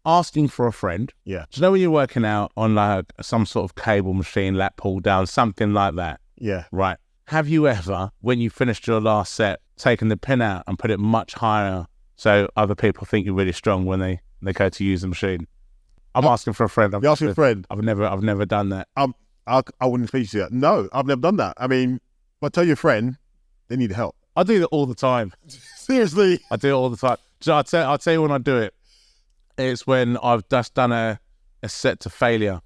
asking for a friend. Yeah. Do you know when you're working out on like some sort of cable machine, lat pull down, something like that? Yeah. Right. Have you ever, when you finished your last set, taken the pin out and put it much higher so other people think you're really strong when they go to use the machine? I'm asking for a friend. You're asking for a friend? I've never done that. I wouldn't speak to you. No, I've never done that. I mean, if I tell your friend, they need help. I do that all the time. Seriously? I do it all the time. So I'll tell you when I do it. It's when I've just done a set to failure.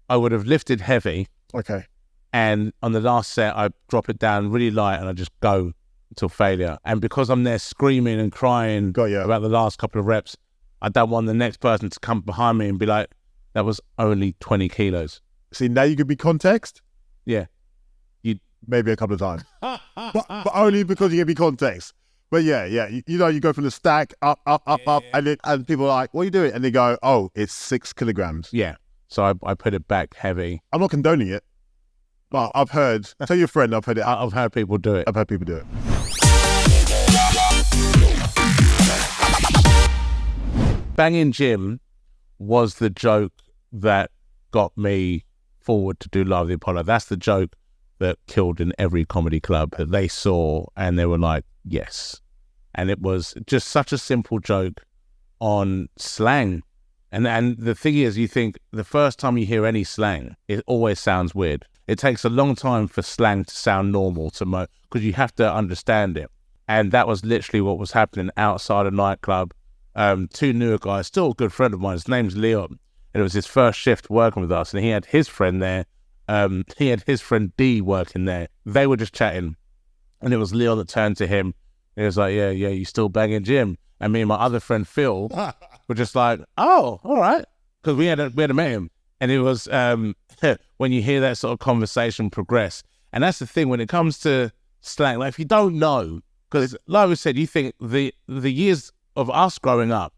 I would have lifted heavy. Okay. And on the last set, I drop it down really light and I just go until failure. And because I'm there screaming and crying about the last couple of reps, I don't want the next person to come behind me and be like, that was only 20 kilos. See, now you could be context. Yeah. Maybe a couple of times. but only because you give me context. But yeah. You go from the stack up, and people are like, what are you doing? And they go, oh, it's 6 kilograms. Yeah. So I put it back heavy. I'm not condoning it, but I've heard, tell your friend, I've heard it. I've heard people do it. I've heard people do it. Banging Jim was the joke that got me forward to do Live at the Apollo. That's the joke that killed in every comedy club that they saw and they were like, yes. And it was just such a simple joke on slang. And the thing is, you think the first time you hear any slang, it always sounds weird. It takes a long time for slang to sound normal because you have to understand it. And that was literally what was happening outside a nightclub. 2 newer guys, still a good friend of mine, his name's Leon. And it was his first shift working with us. And he had his friend there. He had his friend D working there. They were just chatting. And it was Leon that turned to him. He was like, yeah, you still banging Jim? And me and my other friend Phil were just like, oh, all right. Because we hadn't met him. And it was when you hear that sort of conversation progress. And that's the thing, when it comes to slang, like if you don't know, because like we said, you think the years of us growing up,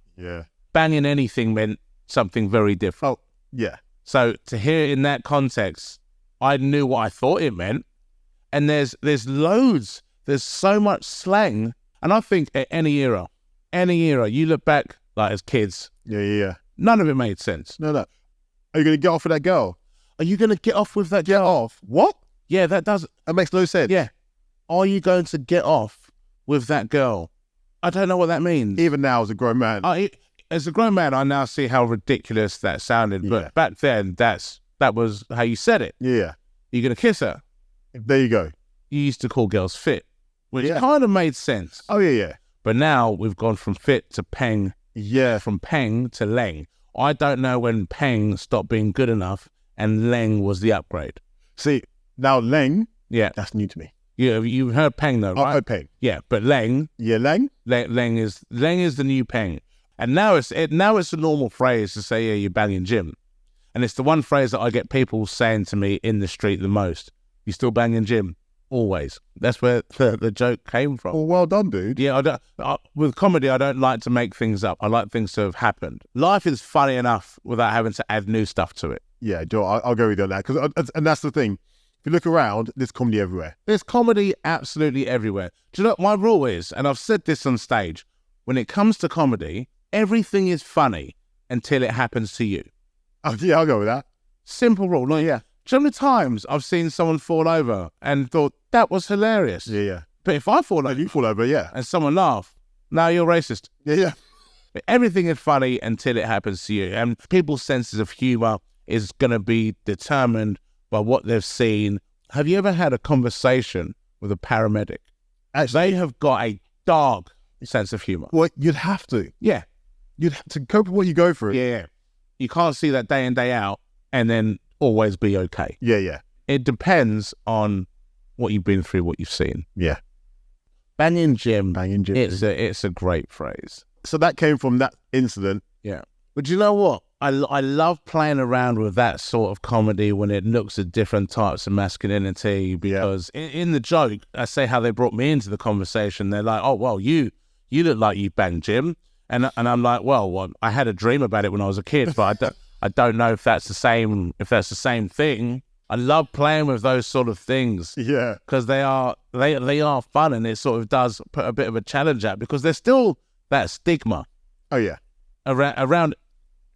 banging anything meant something very different. Oh, yeah. So to hear it in that context, I knew what I thought it meant. And there's loads, there's so much slang. And I think at any era, you look back like as kids. Yeah. None of it made sense. No. Are you going to get off with that girl? Are you going to get off with that girl? Get off? What? Yeah, that makes no sense. Yeah. Are you going to get off with that girl? I don't know what that means. Even now as a grown man. As a grown man, I now see how ridiculous that sounded. But back then, that was how you said it. Yeah. You're going to kiss her. There you go. You used to call girls fit, which kind of made sense. Oh, yeah. But now we've gone from fit to peng. Yeah. From peng to leng. I don't know when peng stopped being good enough and leng was the upgrade. See, now leng, that's new to me. Yeah, you've heard peng though, right? I've heard peng. Yeah, but leng. Yeah, leng? Leng is the new peng. And now it's a normal phrase to say, yeah, you're banging Jim. And it's the one phrase that I get people saying to me in the street the most. You still banging Jim? Always. That's where the joke came from. Oh, well done, dude. Yeah, with comedy, I don't like to make things up. I like things to have happened. Life is funny enough without having to add new stuff to it. Yeah, Joe, I'll go with you on that. And that's the thing. If you look around, there's comedy everywhere. There's comedy absolutely everywhere. Do you know what my rule is? And I've said this on stage. When it comes to comedy, everything is funny until it happens to you. Oh, yeah, I'll go with that. Simple rule. No, yeah. Do you know how many times I've seen someone fall over and thought, that was hilarious? Yeah. But if I fall over... You fall over, yeah. And someone laugh, now you're racist. Yeah. But everything is funny until it happens to you. And people's senses of humour is going to be determined by what they've seen. Have you ever had a conversation with a paramedic? Actually, they have got a dark sense of humour. Well, you'd have to. Yeah. You'd have to cope with what you go through. Yeah. You can't see that day in, day out and then always be okay. Yeah. It depends on what you've been through, what you've seen. Yeah. Banging Jim. Banging Jim. It's a great phrase. So that came from that incident. Yeah. But you know what? I love playing around with that sort of comedy when it looks at different types of masculinity because in the joke, I say how they brought me into the conversation. They're like, oh, well, you look like you banged Jim. And I'm like, well, I had a dream about it when I was a kid, but I don't know if that's the same thing. I love playing with those sort of things. Yeah. Because they are fun, and it sort of does put a bit of a challenge out because there's still that stigma. Oh, yeah. Around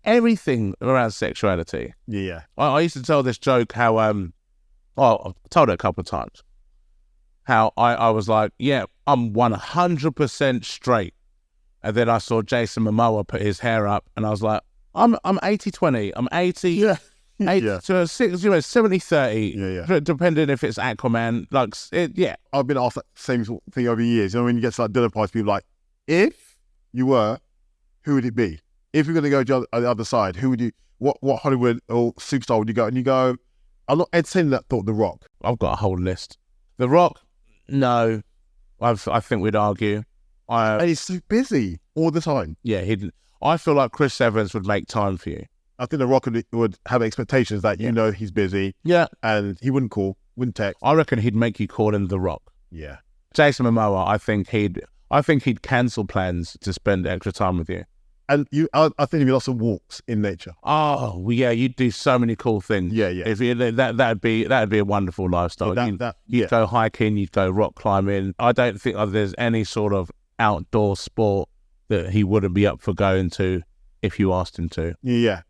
everything around sexuality. Yeah. I used to tell this joke how, I've told it a couple of times, how I was like, yeah, I'm 100% straight. And then I saw Jason Momoa put his hair up and I was like, I'm 80-20. I'm 80. Yeah. 80 Yeah. to 70-30. Yeah. Depending if it's Aquaman. Like, yeah. I've been asked that same sort of thing over years. You know, when you get to like dinner parties, people are like, if you were, who would it be? If you're going to go to the other side, who would you, what Hollywood or superstar would you go? And you go, I'm not entertaining that thought, The Rock. I've got a whole list. The Rock, no. I think we'd argue. And he's so busy all the time. Yeah, I feel like Chris Evans would make time for you. I think The Rock would have expectations that you know he's busy. Yeah. And he wouldn't call, wouldn't text. I reckon he'd make you call him The Rock. Yeah. Jason Momoa, I think he'd cancel plans to spend extra time with you. And I think there'd be lots of walks in nature. Oh, well, yeah, you'd do so many cool things. Yeah. If that'd be a wonderful lifestyle. You'd go hiking, you'd go rock climbing. I don't think there's any sort of outdoor sport that he wouldn't be up for going to if you asked him to. Yeah.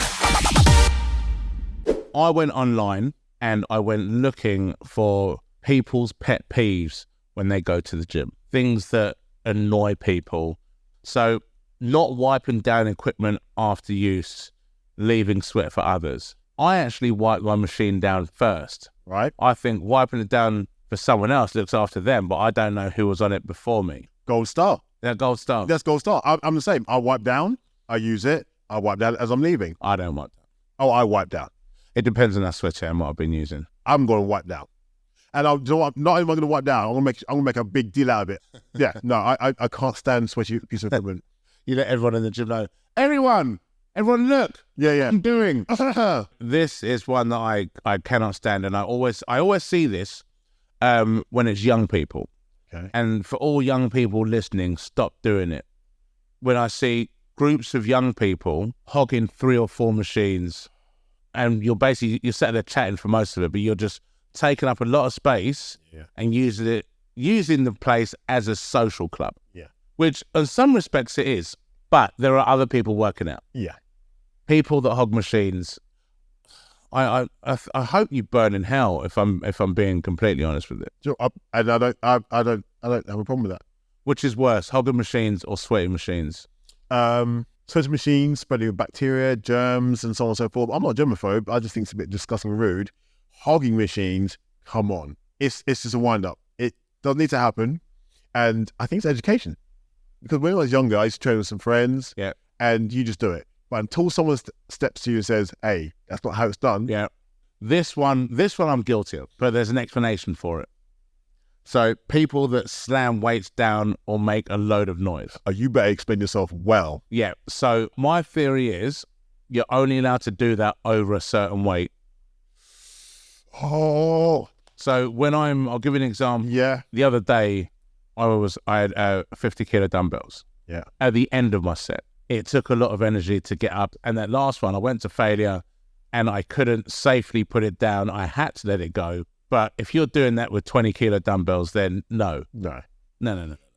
I went online and I went looking for people's pet peeves when they go to the gym. Things that annoy people. So not wiping down equipment after use, leaving sweat for others. I actually wipe my machine down first. Right. I think wiping it down for someone else looks after them, but I don't know who was on it before me. Gold star. They're gold star. That's gold star. I'm the same. I wipe down. I use it. I wipe down as I'm leaving. I don't wipe down. Oh, I wipe down. It depends on that sweater and what I've been using. I'm going to wipe down. And you know what? Not only am I going to wipe down, I'm going to make a big deal out of it. Yeah. No, I can't stand sweaty piece of equipment. You let everyone in the gym know, everyone look. Yeah. I'm doing. This is one that I cannot stand, and I always see this when it's young people. Okay. And for all young people listening, stop doing it. When I see groups of young people hogging 3 or 4 machines, and you're sat there chatting for most of it, but you're just taking up a lot of space and using the place as a social club. Yeah. Which in some respects it is, but there are other people working out. Yeah. People that hog machines. I hope you burn in hell if I'm being completely honest with it. And I don't have a problem with that. Which is worse, hogging machines or sweaty machines? Sweaty machines spreading with bacteria, germs, and so on and so forth. I'm not a germaphobe. I just think it's a bit disgusting and rude. Hogging machines, come on. It's just a wind up. It doesn't need to happen. And I think it's education. Because when I was younger, I used to train with some friends. Yeah. And you just do it. But until someone steps to you and says, hey, that's not how it's done. Yeah. This one I'm guilty of, but there's an explanation for it. So people that slam weights down or make a load of noise. Oh, you better explain yourself well. Yeah. So my theory is you're only allowed to do that over a certain weight. Oh. So I'll give you an example. Yeah. The other day, I had 50 kilo dumbbells. Yeah. At the end of my set, it took a lot of energy to get up. And that last one, I went to failure and I couldn't safely put it down. I had to let it go. But if you're doing that with 20 kilo dumbbells, then no. No.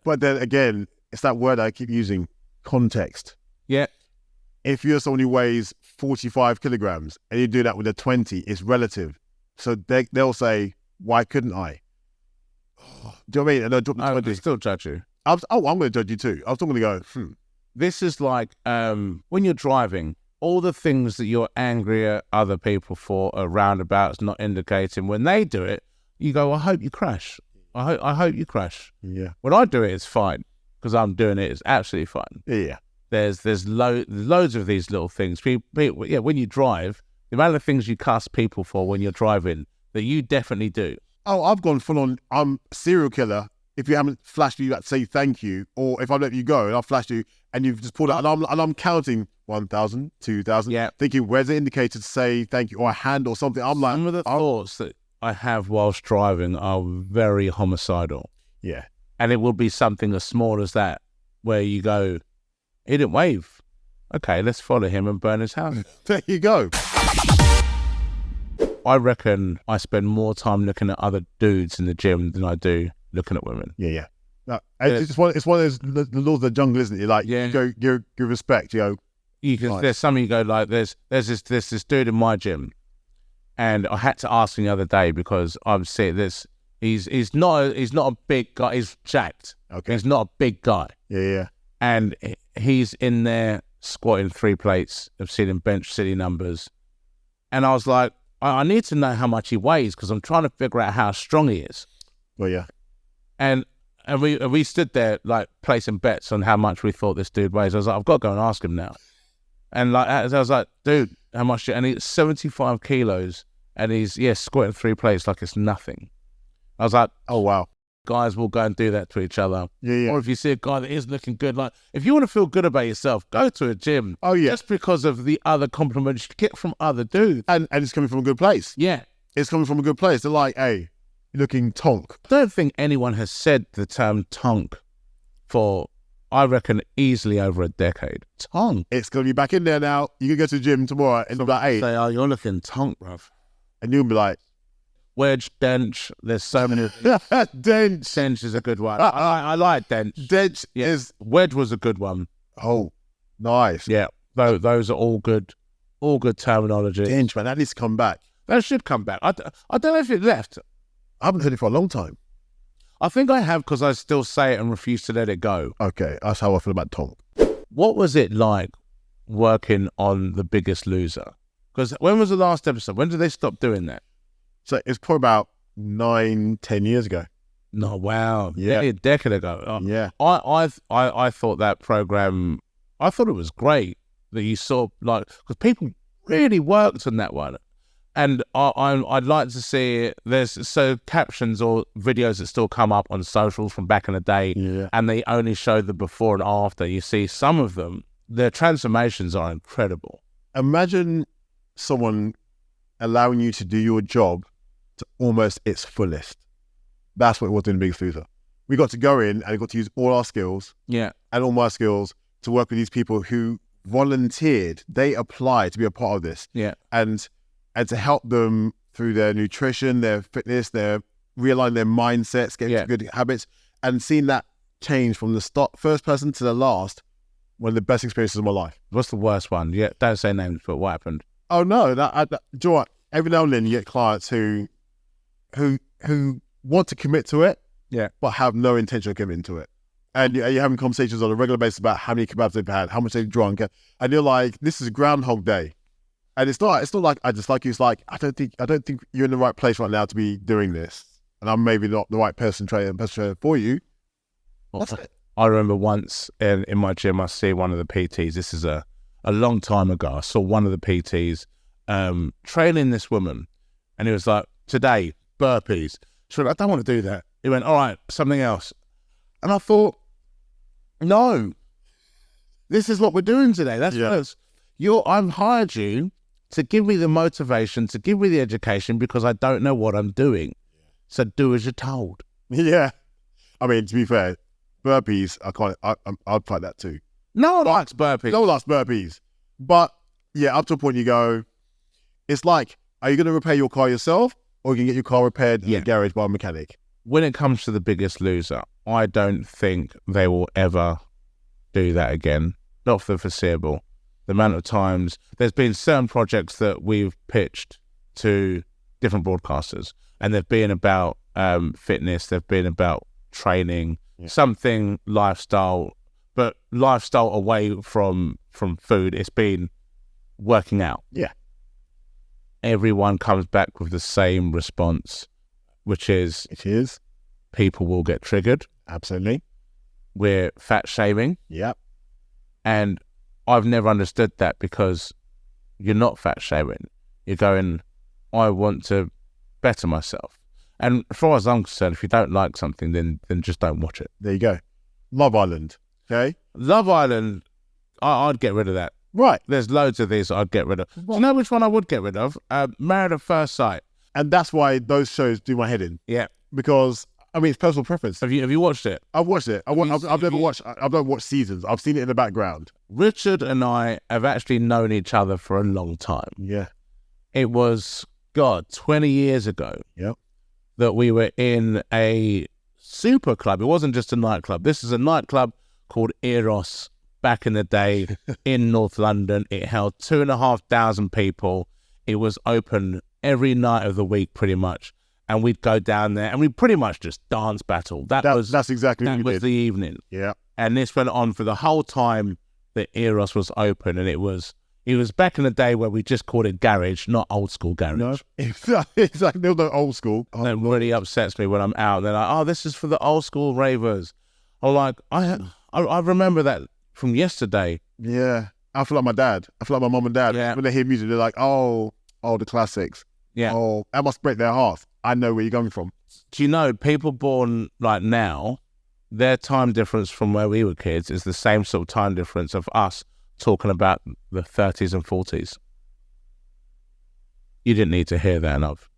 But then again, it's that word I keep using, context. Yeah. If you're someone who weighs 45 kilograms and you do that with a 20, it's relative. So they'll say, why couldn't I? Do you know what I mean? And they'll drop the 20. I still judge you. I'm going to judge you too. I was still going to go, This is like when you're driving, all the things that you're angry at other people for are roundabouts, not indicating. When they do it, you go, I hope you crash. I hope you crash. Yeah. When I do it, it's fine because I'm doing it. It's absolutely fine. Yeah. There's loads of these little things. People, yeah, when you drive, the amount of things you cuss people for when you're driving that you definitely do. Oh, I've gone full on. I'm a serial killer. If you haven't flashed you, say thank you, or if I let you go and I've flashed you and you've just pulled out and I'm counting 1,000, 2,000, thinking where's the indicator to say thank you or a hand or something. I'm like, some of the thoughts that I have whilst driving are very homicidal. Yeah, and it will be something as small as that, where you go, he didn't wave. Okay, let's follow him and burn his house. There you go. I reckon I spend more time looking at other dudes in the gym than I do looking at women. Yeah. No, it's one of those the laws of the jungle, isn't it? Like you go give respect. You go, You can. Nice. There's some you go like there's this dude in my gym, and I had to ask him the other day because I'm seeing this. He's not a big guy. He's jacked. Okay. He's not a big guy. Yeah. And he's in there squatting 3 plates. I've seen him bench city numbers, and I was like, I need to know how much he weighs because I'm trying to figure out how strong he is. Well, yeah. And we stood there like placing bets on how much we thought this dude weighs. I was like, I've got to go and ask him now. And like I was like, dude, how much? And he's 75 kilos, and he's squatting 3 plates like it's nothing. I was like, oh wow, guys will go and do that to each other. Yeah. Or if you see a guy that is looking good, like if you want to feel good about yourself, go to a gym. Oh yeah, just because of the other compliments you get from other dudes, and it's coming from a good place. Yeah, it's coming from a good place. They're like, hey, you're looking tonk. I don't think anyone has said the term tonk for, I reckon, easily over a decade. Tonk. It's going to be back in there now. You can go to the gym tomorrow and be like, hey, say, oh, you're looking tonk, bruv. And you'll be like, wedge, dench. There's so many. Dench. Dench is a good one. I like dench. Dench is. Wedge was a good one. Oh, nice. Yeah, those are all good terminology. Dench, man, that needs to come back. That should come back. I don't know if it left. I haven't heard it for a long time. I think I have because I still say it and refuse to let it go. Okay, that's how I feel about tonk. What was it like working on The Biggest Loser? Because when was the last episode? When did they stop doing that? So it's probably about 9-10 years ago. No, wow. Yeah. A decade ago. Oh, yeah. I thought that program, I thought it was great that you saw, like, because people really worked on that one. And I'd like to see, there's captions or videos that still come up on socials from back in the day, and they only show the before and after. You see some of them, their transformations are incredible. Imagine someone allowing you to do your job to almost its fullest. That's what it was doing in Biggest Loser. We got to go in and we got to use all our skills, and all my skills to work with these people who volunteered. They applied to be a part of this, and to help them through their nutrition, their fitness, their realign their mindsets, get into good habits, and seeing that change from the first person to the last. One of the best experiences of my life. What's the worst one? Yeah, don't say names, but what happened? Oh no, do you know what? Every now and then you get clients who want to commit to it, but have no intention of committing to it. And you're having conversations on a regular basis about how many kebabs they've had, how much they've drunk, and you're like, this is Groundhog Day. And it's not like I dislike you. It's like I don't think you're in the right place right now to be doing this, and I'm maybe not the right person trainer for you. That's it. I remember once in my gym, I see one of the PTs. This is a long time ago. I saw one of the PTs training this woman, and he was like, "Today, burpees." She went, "I don't want to do that." He went, "All right, something else." And I thought, no, this is what we're doing today. That's I've hired you to give me the motivation, to give me the education, because I don't know what I'm doing. So do as you're told. Yeah. I mean, to be fair, burpees, I'd fight that too. No one likes burpees. No one likes burpees. But yeah, up to a point you go, it's like, are you going to repair your car yourself, or you can get your car repaired in the garage by a mechanic? When it comes to The Biggest Loser, I don't think they will ever do that again. Not for the foreseeable. The amount of times, there's been certain projects that we've pitched to different broadcasters, and they've been about fitness, they've been about training, something lifestyle, but lifestyle away from food. It's been working out. Yeah. Everyone comes back with the same response, which is people will get triggered. Absolutely. We're fat shaming. Yep. And I've never understood that, because you're not fat shaming. You're going, I want to better myself. And as far as I'm concerned, if you don't like something, then just don't watch it. There you go. Love Island. Okay. Love Island, I'd get rid of that. Right. There's loads of these I'd get rid of. Do you know which one I would get rid of? Married at First Sight. And that's why those shows do my head in. Yeah. Because, I mean, it's personal preference. Have you watched it? I've watched it. I've never watched seasons. I've seen it in the background. Richard and I have actually known each other for a long time. Yeah. It was, 20 years ago. Yep. That we were in a super club. It wasn't just a nightclub. This is a nightclub called Eros back in the day in North London. It held 2,500 people. It was open every night of the week pretty much. And we'd go down there and we pretty much just dance battle. That's exactly what we did. The evening. Yeah. And this went on for the whole time that Eros was open. And it was back in the day where we just called it garage, not old school garage. No, exactly. There was no old school. And it really upsets me when I'm out. They're like, oh, this is for the old school ravers. I'm like, I remember that from yesterday. Yeah. I feel like my dad. I feel like my mum and dad. Yeah. When they hear music, they're like, oh, the classics. Yeah. Oh, that must break their hearts. I know where you're coming from. Do you know, people born like now, their time difference from where we were kids is the same sort of time difference of us talking about the 30s and 40s. You didn't need to hear that enough.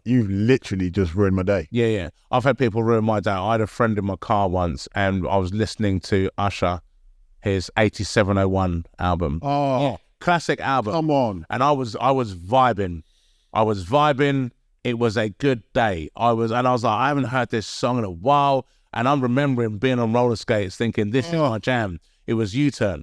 You literally just ruined my day. Yeah. I've had people ruin my day. I had a friend in my car once and I was listening to Usher, his 8701 album. Oh, yeah. Classic album. Come on. And I was vibing. It was a good day. I was like, I haven't heard this song in a while. And I'm remembering being on roller skates thinking, this is my jam. It was U-Turn.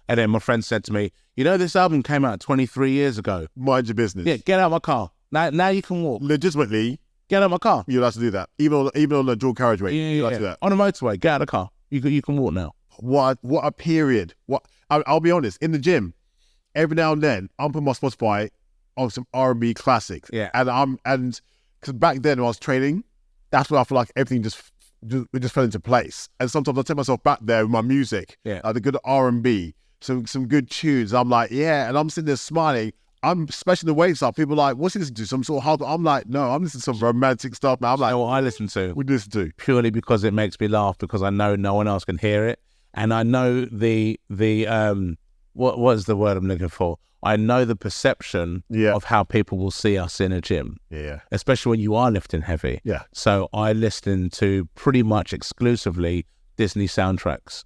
And then my friend said to me, you know, this album came out 23 years ago. Mind your business. Yeah, get out of my car. Now you can walk. Legitimately. Get out of my car. You're allowed to do that. Even on the dual carriageway. Yeah. You're allowed to do that. On a motorway, get out of the car. You can walk now. What a period. I'll be honest, in the gym, every now and then, I'm putting my Spotify on some R&B classics. Yeah. And because back then when I was training, that's where I feel like everything just fell into place. And sometimes I take myself back there with my music. Yeah. The good R&B, some good tunes. I'm like, yeah. And I'm sitting there smiling. I'm smashing the weights up. People are like, what's he listening to? Some sort of hard. I'm like, no, I'm listening to some romantic stuff, man. I'm like, you know what I listen to? What do you listen to? Purely because it makes me laugh, because I know no one else can hear it. And I know the what is the word I'm looking for? I know the perception of how people will see us in a gym. Yeah. Especially when you are lifting heavy. Yeah. So I listen to pretty much exclusively Disney soundtracks.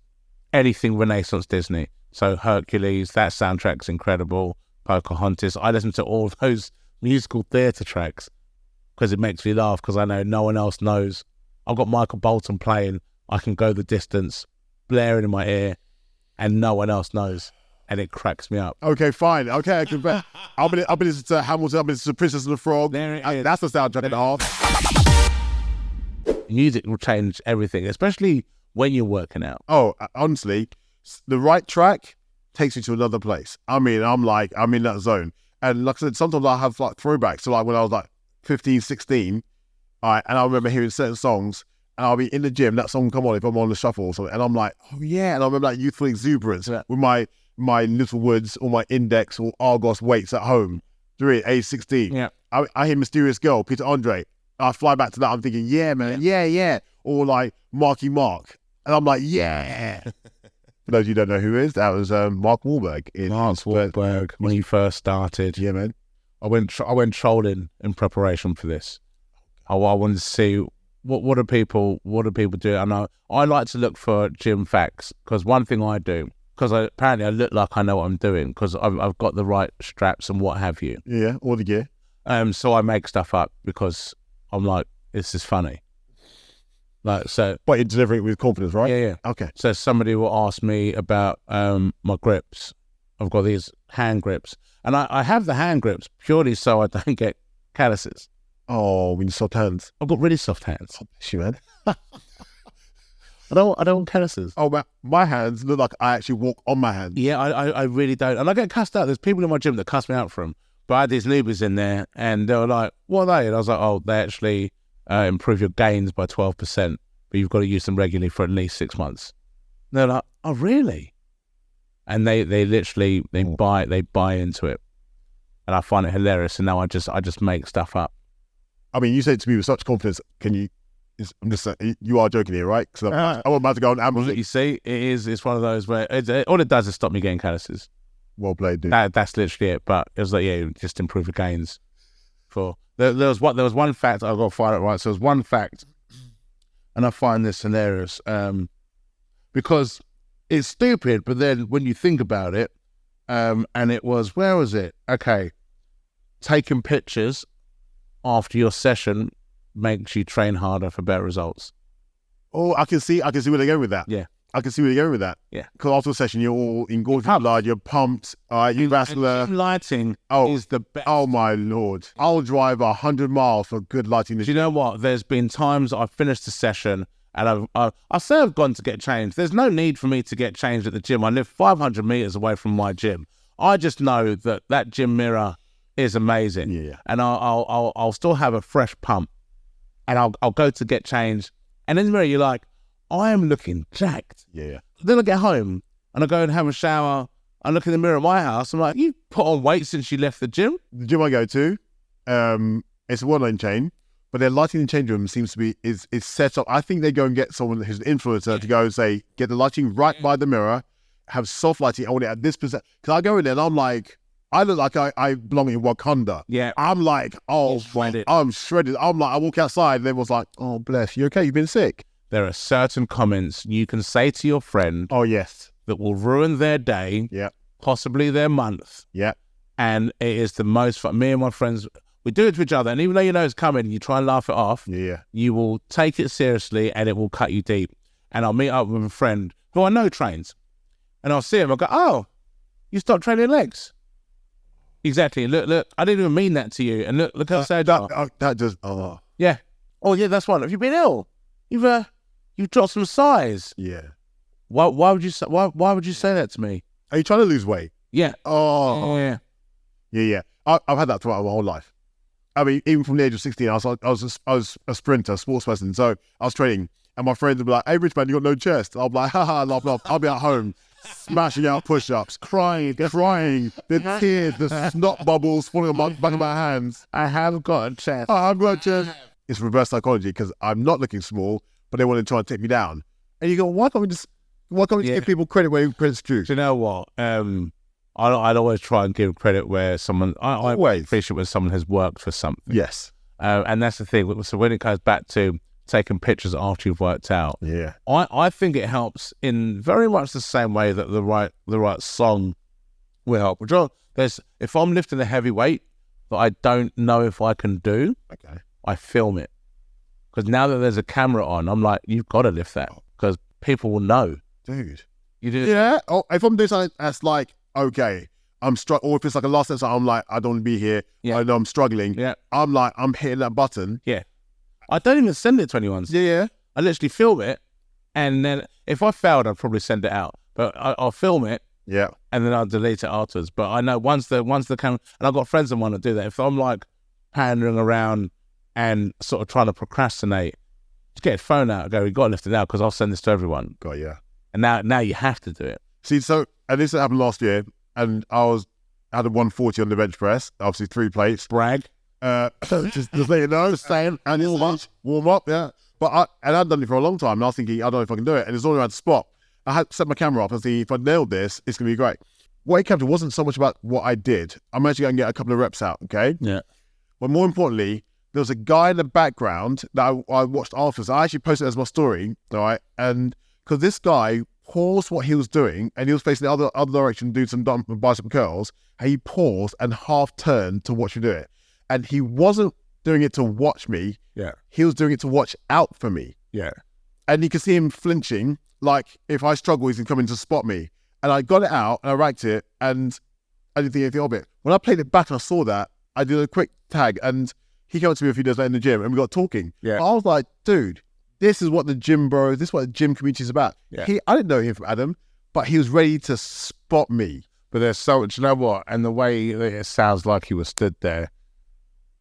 Anything Renaissance Disney. So Hercules, that soundtrack's incredible. Pocahontas. I listen to all those musical theatre tracks because it makes me laugh, because I know no one else knows. I've got Michael Bolton playing. I can go the distance, blaring in my ear, and no one else knows. And it cracks me up. Okay, fine. Okay, I can bet. I've been listening to Hamilton. I've been listening to Princess and the Frog. That's the soundtrack and a half. Music will change everything, especially when you're working out. Oh, honestly, the right track takes you to another place. I mean, I'm in that zone. And like I said, sometimes I have like throwbacks. So like when I was like 15, 16, and I remember hearing certain songs, and I'll be in the gym, that song will come on if I'm on the shuffle or something, and I'm like, oh yeah. And I remember that youthful exuberance with my Little Woods or my Index or Argos weights at home during age 16. Yeah. I hear Mysterious Girl, Peter Andre. I fly back to that. I'm thinking, yeah, man, yeah. Or like Marky Mark. And I'm like, yeah. For those of you who don't know who is, that was Mark Wahlberg. Mark Wahlberg, when he first started. Yeah, man. I went trolling in preparation for this. I wanted to see what do people do. And I like to look for gym facts, because one thing I do, because apparently I look like I know what I'm doing, because I've got the right straps and what have you. Yeah, all the gear. So I make stuff up because I'm like, this is funny. Like, so. But you deliver it with confidence, right? Yeah. Okay. So somebody will ask me about my grips. I've got these hand grips, and I have the hand grips purely so I don't get calluses. Oh, when you soft hands. I've got really soft hands. Oh, bless you, man. I don't want calluses. Oh, my hands look like I actually walk on my hands. Yeah, I really don't. And I get cussed out. There's people in my gym that cuss me out for them. But I had these newbies in there, and they were like, what are they? And I was like, oh, they actually improve your gains by 12%, but you've got to use them regularly for at least 6 months. And they're like, oh, really? And they literally, they buy into it. And I find it hilarious. And now I just make stuff up. I mean, you say it to me with such confidence. I'm just saying, you are joking here, right? Because I'm about to go on Amazon. You see, it's one of those where all it does is stop me getting calluses. Well played, dude. That's literally it. But it was like, yeah, just improve your gains. There was one fact, I've got to find it right. So there was one fact, and I find this hilarious because it's stupid, but then when you think about it, and it was, where was it? Okay, taking pictures after your session makes you train harder for better results. Oh, I can see where they're going with that. Yeah. I can see where you're going with that. Yeah. Because after a session, you're all engorged with blood, you're pumped, you're vascular. And lighting is the best. Oh my Lord. I'll drive 100 miles for good lighting. Do you know what? There's been times I've finished the session and I say I've gone to get changed. There's no need for me to get changed at the gym. I live 500 meters away from my gym. I just know that gym mirror is amazing. Yeah. And I'll still have a fresh pump and I'll go to get changed. And in the mirror, you're like, I am looking jacked. Yeah. Then I get home and I go and have a shower. I look in the mirror at my house. I'm like, you put on weight since you left the gym? The gym I go to, it's a one-lane chain, but their lighting in the change room seems to be is set up. I think they go and get someone who's an influencer to go and say, get the lighting right by the mirror, have soft lighting, I want it at this percent. Because I go in there and I'm like, I look like I belong in Wakanda. Yeah. I'm like, oh, shredded. I'm shredded. I'm like, I walk outside and everyone's like, oh, bless you. Okay, you've been sick. There are certain comments you can say to your friend Oh, yes. that will ruin their day, Yeah. possibly their month. Yeah. And it is the most fun. Me and my friends, we do it to each other. And even though you know it's coming, you try and laugh it off. Yeah. You will take it seriously and it will cut you deep. And I'll meet up with a friend who I know trains. And I'll see him. I'll go, oh, you stopped training legs. Exactly. Look, I didn't even mean that to you. And look how sad you are. That just, oh. Yeah. Oh, yeah, that's one. Have you been ill? You've dropped some size. Yeah. Why would you say that to me? Are you trying to lose weight? Yeah. Oh. Yeah. Yeah. I've had that throughout my whole life. I mean, even from the age of 16, I was a sprinter, a sports person. So I was training, and my friends would be like, "Hey, rich man, you got no chest." I'll be like, "Ha, laugh. I'll be at home, smashing out push-ups, crying, the tears, the snot bubbles falling on my back of my hands. I have got a chest. I've got a chest. It's reverse psychology because I'm not looking small, but they want to try and take me down. And you go, why can't we just give people credit where credit's due? Do you know what? I'd always try and give credit where someone. I appreciate when someone has worked for something. Yes. And that's the thing. So when it goes back to taking pictures after you've worked out, yeah, I think it helps in very much the same way that the right song will help. If I'm lifting a heavy weight that I don't know if I can do, okay, I film it. Because now that there's a camera on, I'm like, you've got to lift that because people will know. Dude. You do. Yeah. Oh, if I'm doing something that's like, okay, I'm struggling, or if it's like a last sentence, I'm like, I don't want to be here. Yeah. I know I'm struggling. Yeah. I'm like, I'm hitting that button. Yeah. I don't even send it to anyone. Yeah. I literally film it, and then if I failed, I'd probably send it out. But I'll film it. Yeah. And then I'll delete it afterwards. But I know once the camera, and I've got friends that want to do that. If I'm like pandering around and sort of trying to procrastinate, just get a phone out and go, we've got to lift it out because I'll send this to everyone. God, yeah. And now you have to do it. See, and this happened last year, and I had a 140 on the bench press, obviously 3 plates. Brag. Just let you know, saying, and warm up, yeah. But I'd done it for a long time, and I was thinking, I don't know if I can do it, and it's all around the spot. I had set my camera up and see if I nailed this, it's going to be great. What it came to wasn't so much about what I did. I'm actually going to get a couple of reps out, okay? Yeah. But more importantly, there was a guy in the background that I watched after. So I actually posted it as my story, all right? And because this guy paused what he was doing, and he was facing the other direction, doing some bicep curls, and he paused and half turned to watch me do it. And he wasn't doing it to watch me. Yeah. He was doing it to watch out for me. Yeah. And you could see him flinching, like if I struggle, he's coming to spot me. And I got it out and I racked it, and I didn't think anything of it. When I played it back and I saw that, I did a quick tag, and he came up to me a few days later in the gym, and we got talking. Yeah. I was like, dude, this is what the gym bros, this is what the gym community is about. Yeah. I didn't know him from Adam, but he was ready to spot me. But there's so much, you know what? And the way that it sounds like he was stood there,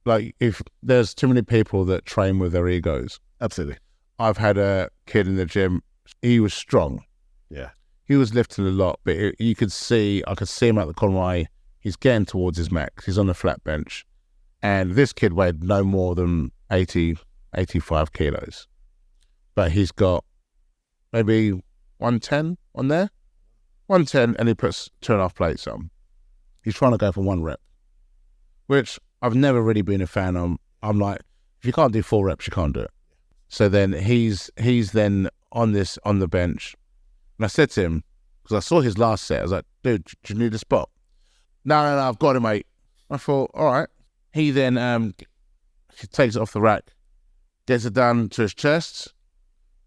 like if there's too many people that train with their egos. Absolutely. I've had a kid in the gym. He was strong. Yeah. He was lifting a lot, but I could see him out the corner of my eye. He's getting towards his max. He's on the flat bench. And this kid weighed no more than 80, 85 kilos. But he's got maybe 110 on there. 110, and he puts 2.5 plates on. He's trying to go for 1 rep, which I've never really been a fan of. I'm like, if you can't do 4 reps, you can't do it. So then he's then on the bench. And I said to him, because I saw his last set, I was like, dude, do you need a spot? No, I've got it, mate. I thought, all right. He then he takes it off the rack, gets it down to his chest,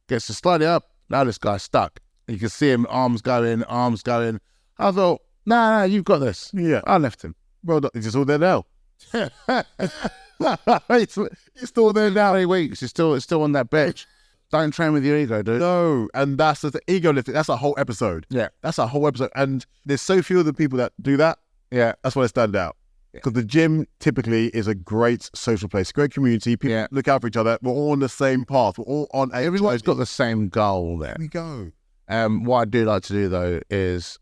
gets it slightly up. Now this guy's stuck. You can see him, arms going. I thought, no, you've got this. Yeah. I left him. Well, it's just all there now. It's still there now. 3 weeks. It's still on that bench. Don't train with your ego, dude. No, and that's the ego lifting. That's a whole episode. Yeah. That's a whole episode. And there's so few of the people that do that. Yeah. That's why they stand out. Because the gym typically is a great social place, great community. People look out for each other. We're all on the same path. We're all on a... Everyone's got the same goal there. There we go. What I do like to do, though, is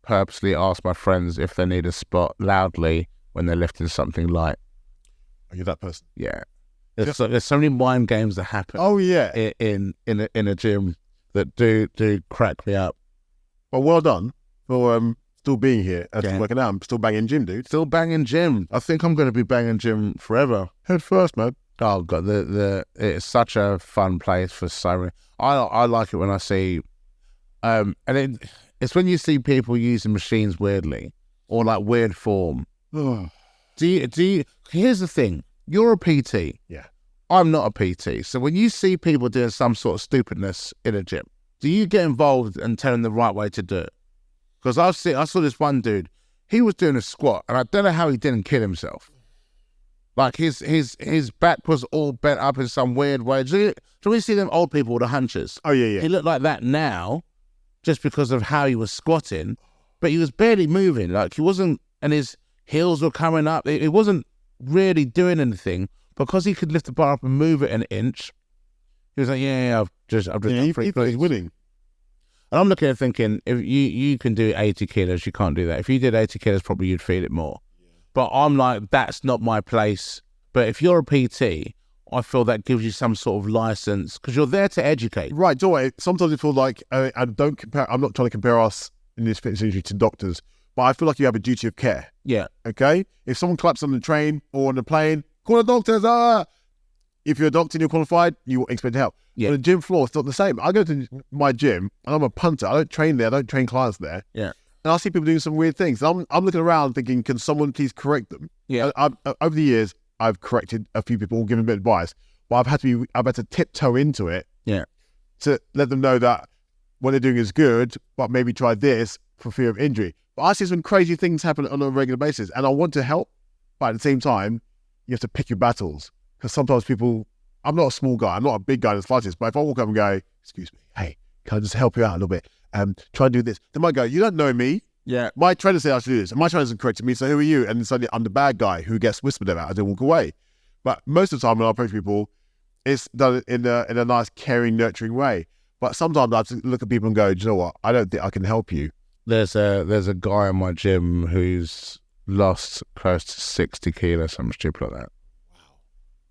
purposely ask my friends if they need a spot loudly when they're lifting something light. Are you that person? Yeah. There's so many mind games that happen. Oh, yeah. In a gym that do crack me up. Well, well done for still being here and still working out. I'm still banging gym, dude. Still banging gym. I think I'm going to be banging gym forever. Head first, man. Oh God, it's such a fun place for so many. I like it when I see, and it's when you see people using machines weirdly or like weird form. Do you? Here's the thing. You're a PT. Yeah. I'm not a PT. So when you see people doing some sort of stupidness in a gym, do you get involved and tell them the right way to do it? Because I saw this one dude. He was doing a squat, and I don't know how he didn't kill himself. Like his back was all bent up in some weird way. Do you see them old people with the hunches? Oh yeah. He looked like that now, just because of how he was squatting, but he was barely moving. Like he wasn't, and his heels were coming up. It wasn't really doing anything because he could lift the bar up and move it an inch. He was like, I've just he's winning. And I'm looking at thinking, if you can do 80 kilos, you can't do that. If you did 80 kilos, probably you'd feel it more. But I'm like, that's not my place. But if you're a PT, I feel that gives you some sort of license because you're there to educate. Right. So sometimes I feel like I don't compare. I'm not trying to compare us in this fitness industry to doctors, but I feel like you have a duty of care. Yeah. Okay. If someone collapses on the train or on the plane, call the doctors. If you're a doctor and you're qualified, you expect help. Yeah. On the gym floor, it's not the same. I go to my gym and I'm a punter. I don't train there. I don't train clients there. Yeah. And I see people doing some weird things. I'm looking around thinking, can someone please correct them? Yeah. Over the years, I've corrected a few people, given a bit of advice, but I've had to tiptoe into it. Yeah. To let them know that what they're doing is good, but maybe try this for fear of injury. But I see some crazy things happen on a regular basis, and I want to help, but at the same time, you have to pick your battles because sometimes people. I'm not a small guy. I'm not a big guy in the slightest. But if I walk up and go, "Excuse me, hey, can I just help you out a little bit? Try and do this." They might go, "You don't know me." Yeah. My trainer said I should do this, and my trainer hasn't corrected me. So who are you? And suddenly I'm the bad guy who gets whispered about as they walk away. But most of the time when I approach people, it's done in a nice, caring, nurturing way. But sometimes I have to look at people and go, "Do you know what? I don't think I can help you." There's a guy in my gym who's lost close to 60 kilos, something stupid like that.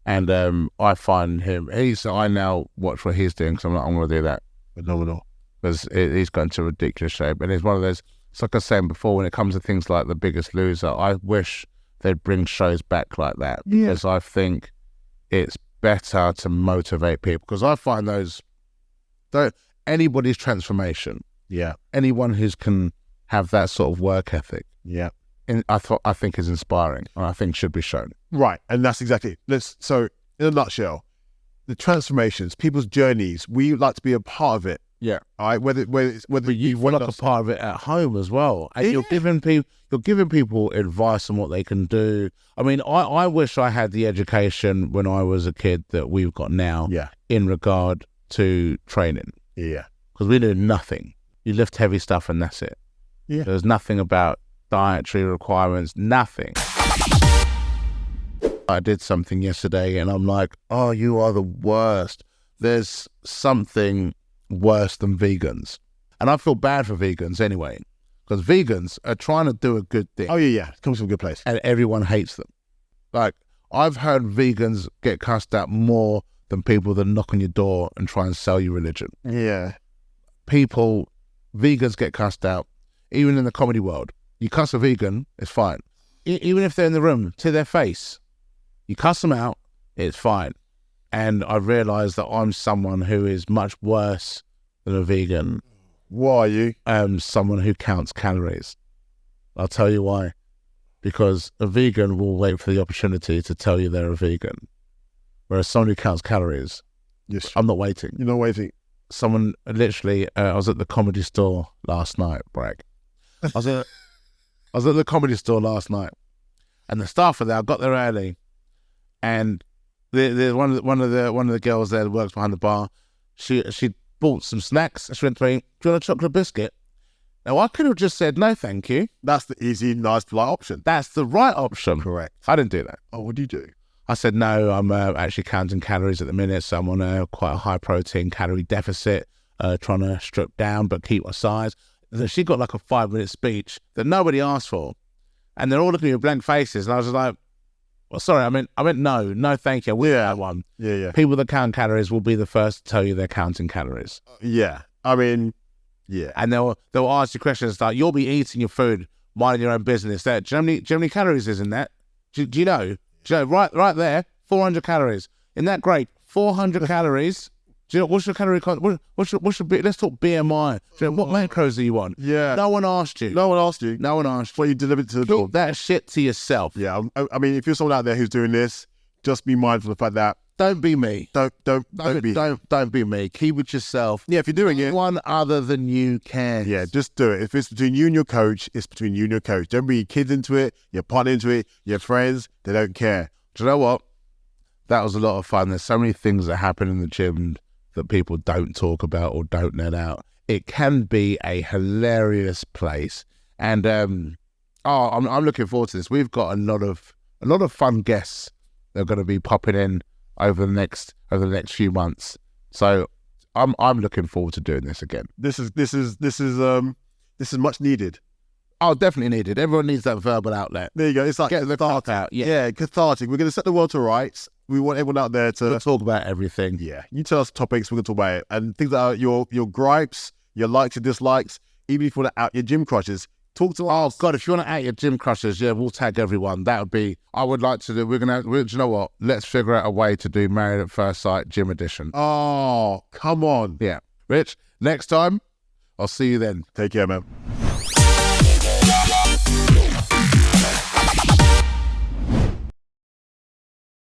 And I find him, I now watch what he's doing because I'm like, I'm going to do that. Phenomenal. Because he's got into ridiculous shape. And he's one of those, it's like I was saying before, when it comes to things like The Biggest Loser, I wish they'd bring shows back like that. Yeah. Because I think it's better to motivate people. Because I find anybody's transformation, anyone who can have that sort of work ethic, I think is inspiring and I think should be shown. Right, and that's exactly it. So, in a nutshell, the transformations, people's journeys, we like to be a part of it. Yeah. All right. Whether but you want like a part of it at home as well. And you're giving people advice on what they can do. I mean, I wish I had the education when I was a kid that we've got now. Yeah. In regard to training. Yeah. Because we knew nothing. You lift heavy stuff and that's it. Yeah. There's nothing about dietary requirements. Nothing. I did something yesterday and I'm like, oh, you are the worst. There's something worse than vegans. And I feel bad for vegans anyway, because vegans are trying to do a good thing. Oh, yeah. It comes from a good place. And everyone hates them. Like, I've heard vegans get cussed out more than people that knock on your door and try and sell you religion. Yeah. Vegans get cussed out, even in the comedy world. You cuss a vegan, it's fine. Even if they're in the room, to their face. You cuss them out, it's fine. And I realised that I'm someone who is much worse than a vegan. Why are you? Someone who counts calories. I'll tell you why. Because a vegan will wait for the opportunity to tell you they're a vegan. Whereas someone who counts calories, Yes. I'm not waiting. You're not waiting. someone literally, I was at the Comedy Store last night, brag. I was at the Comedy Store last night, and the staff were there. I got there early, and one of the girls there that works behind the bar, she bought some snacks. She went to me, "Do you want a chocolate biscuit?" Now, I could have just said, "No, thank you." That's the easy, nice, polite option. That's the right option. Correct. I didn't do that. Oh, what do you do? I said, "No, I'm actually counting calories at the minute, so I'm on quite a high protein calorie deficit, trying to strip down but keep my size." So she got like a 5-minute speech that nobody asked for, and they're all looking at me with blank faces, and I was just like, "Well, sorry, I meant no, thank you. We're that one." Yeah. People that count calories will be the first to tell you they're counting calories. Yeah. I mean, yeah. And they'll ask you questions like, "You'll be eating your food, minding your own business. There, do you know how many calories is in that? Do you know? Do you know, right there, 400 calories. Isn't that great? 400 calories. Do you know, what's your calorie content? Let's talk BMI. Do you know, what macros are you on? Yeah. No one asked you. No one asked you. No one asked you. Well, you delivered to the door. Keep that shit to yourself. Yeah. I mean, if you're someone out there who's doing this, just be mindful of the fact that Don't be me. don't be. Don't be me. Keep it yourself. Yeah, if you're doing it, One other than you can. yeah, just do it. If it's between you and your coach, it's between you and your coach. Don't bring your kids into it, your partner into it, your friends. They don't care. Do you know what? That was a lot of fun. There's so many things that happen in the gym that people don't talk about or don't let out. It can be a hilarious place, and I'm looking forward to this. We've got a lot of fun guests that are going to be popping in over the next few months. So I'm looking forward to doing this again. This is much needed. Oh, definitely needed. Everyone needs that verbal outlet. There you go. It's like Get the talk out. Yeah, cathartic. We're going to set the world to rights. We want everyone out there to We'll talk about everything. Yeah, you tell us topics, we're going to talk about it. And things that are your gripes, your likes, your dislikes, even if you want to out your gym crushes, talk to us. Oh, God, if you want to out your gym crushes, yeah, we'll tag everyone. That would be, I would like to do, do you know what? Let's figure out a way to do Married at First Sight Gym Edition. Oh, come on. Yeah. Rich, next time, I'll see you then. Take care, man.